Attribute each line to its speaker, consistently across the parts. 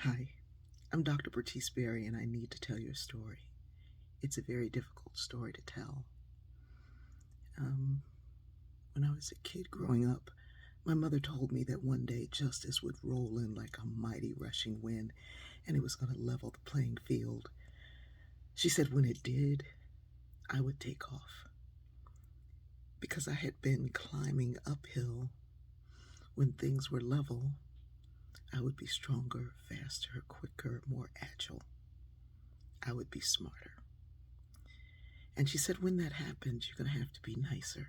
Speaker 1: Hi, I'm Dr. Bertice Berry, and I need to tell you a story. It's a very difficult story to tell. Um, when I was a kid growing up, my mother told me that one day justice would roll in like a mighty rushing wind and it was going to level the playing field. She said when it did, I would take off. Because I had been climbing uphill, when things were level, I would be stronger, faster, quicker, more agile. I would be smarter. And she said, when that happens, you're going to have to be nicer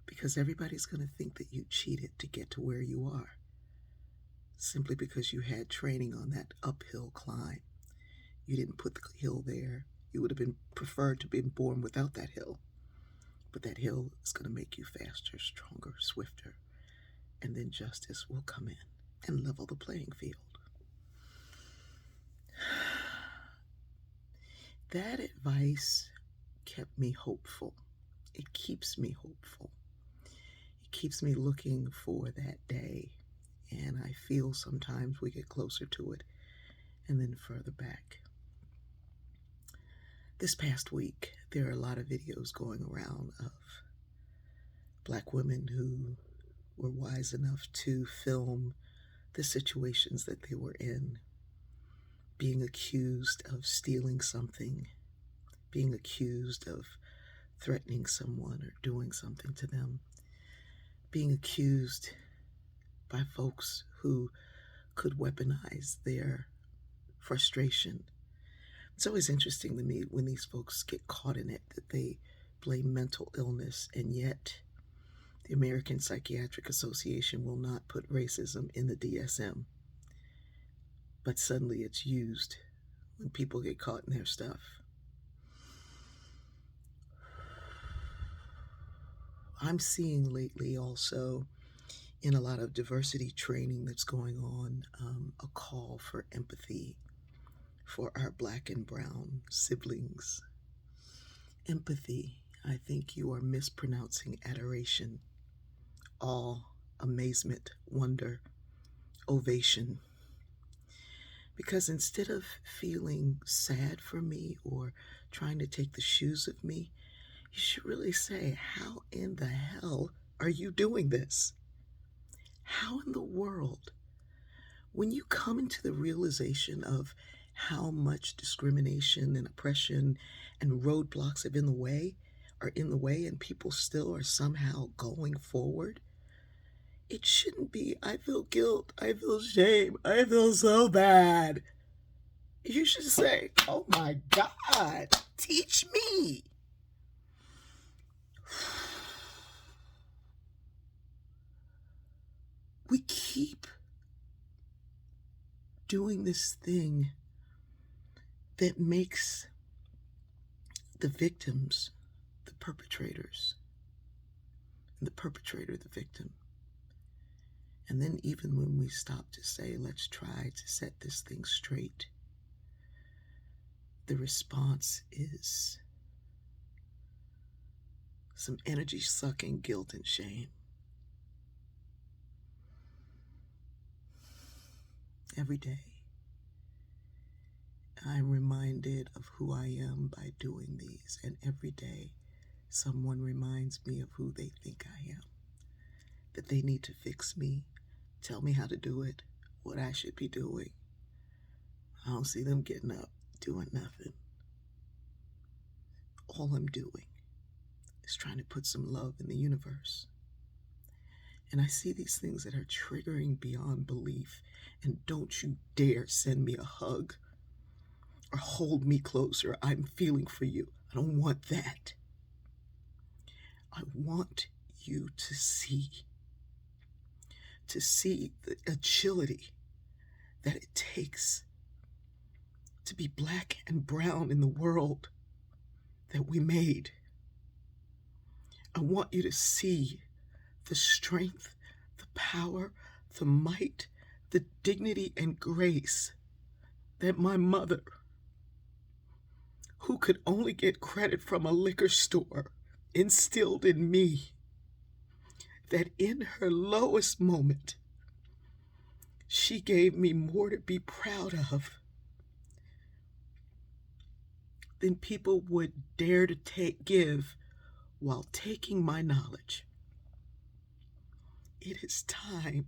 Speaker 1: because everybody's going to think that you cheated to get to where you are simply because you had training on that uphill climb. You didn't put the hill there. You would have been preferred to be born without that hill. But that hill is going to make you faster, stronger, swifter. And then justice will come in and level the playing field. That advice kept me hopeful. It keeps me hopeful. It keeps me looking for that day. And I feel sometimes we get closer to it and then further back. This past week, there are a lot of videos going around of Black women who were wise enough to film the situations that they were in, being accused of stealing something, being accused of threatening someone or doing something to them, being accused by folks who could weaponize their frustration. It's always interesting to me when these folks get caught in it that they blame mental illness, and yet the American Psychiatric Association will not put racism in the DSM. But suddenly it's used when people get caught in their stuff. I'm seeing lately also in a lot of diversity training that's going on a call for empathy for our Black and brown siblings. Empathy, I think you are mispronouncing adoration, awe, amazement, wonder, ovation. Because instead of feeling sad for me or trying to take the shoes of me, you should really say, how in the hell are you doing this? How in the world? When you come into the realization of how much discrimination and oppression and roadblocks are in the way, and people still are somehow going forward, it shouldn't be, I feel guilt, I feel shame, I feel so bad. You should say, oh my God, teach me. We keep doing this thing that makes the victims the perpetrators and the perpetrator the victim. And then even when we stop to say, let's try to set this thing straight, the response is some energy sucking guilt and shame. Every day, I'm reminded of who I am by doing these, and every day someone reminds me of who they think I am, that they need to fix me, tell me how to do it, what I should be doing. I don't see them getting up, doing nothing. All I'm doing is trying to put some love in the universe. And I see these things that are triggering beyond belief, and don't you dare send me a hug or hold me closer. I'm feeling for you. I don't want that. I want you to see the agility that it takes to be Black and brown in the world that we made. I want you to see the strength, the power, the might, the dignity and grace that my mother, who could only get credit from a liquor store, instilled in me. That in her lowest moment, She gave me more to be proud of than people would dare to give while taking my knowledge. It is time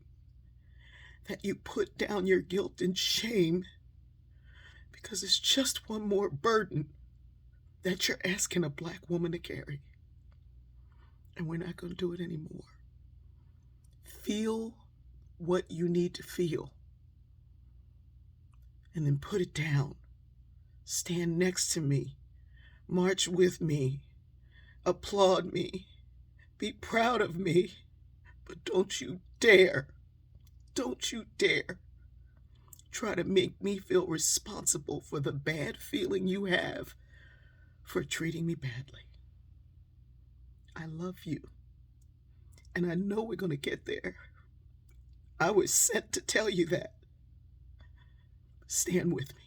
Speaker 1: that you put down your guilt and shame, because it's just one more burden that you're asking a Black woman to carry. And we're not going to do it anymore. Feel what you need to feel, and then put it down. Stand next to me. March with me. Applaud me. Be proud of me. But don't you dare try to make me feel responsible for the bad feeling you have for treating me badly. I love you, and I know we're going to get there. I was sent to tell you that. Stand with me.